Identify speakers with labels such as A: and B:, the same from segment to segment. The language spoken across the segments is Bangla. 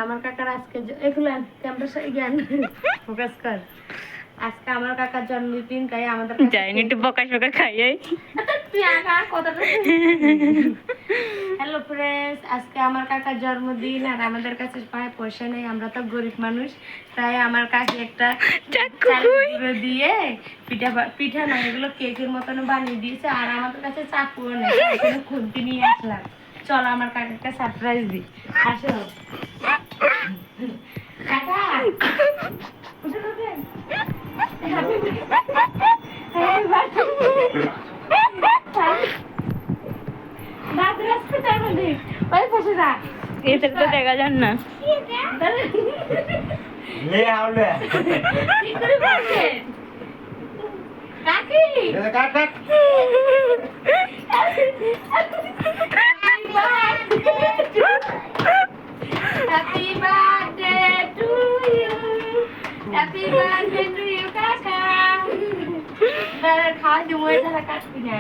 A: আমার কাকার আজকে এগুলো ক্যামেরা জ্ঞান ফোকাস কর। আজকে আমার কাকার জন্মদিন, তাই আমাদের
B: যাইনি একটু বকা সকা খাইয়াই।
A: তুই আকার কথাটা। হ্যালো ফ্রেন্ডস, আজকে আমার কাকার জন্মদিন আর আমাদের কাছে পায় পয়সা নেই, আমরা তো গরিব মানুষ, তাই আমার কাকি একটা চালের গুঁড়ো দিয়ে পিঠা না এগুলো কেকের মতন বানিয়ে দিয়েছে। আর আমাদের কাছে চাকুও নেই, এখানে খুন্তি নিয়ে আসলাম। চলো আমার কাকাকে সারপ্রাইজ দিই। আসো কাকা,
B: এটা তো দেখা যান না।
A: Happy birthday to you. Happy birthday to you, Kaka. খাওয়া দিব এটা কাটবি না।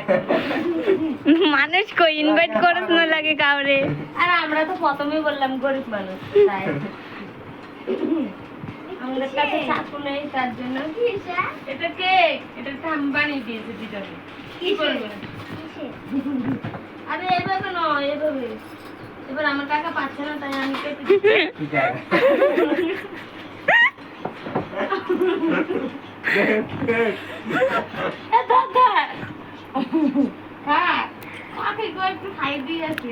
B: মানুষ কই ইনভাইট করছ না লাগে কাউরে।
A: আর আমরা তো প্রথমেই বললাম গরিব মানুষ, তাই আমাদের কাছে চাকু নেই, তার জন্য এটা কেক, এটা আমি বানিয়ে দিয়েছি ভিতরে। কি করবো? আরে এভাবে নয়, এভাবে। এবার আমার কাকা পাচ্ছে না, তাই আমি কেটে দিচ্ছি। কাকে একটু খাই দিয়ে আসি।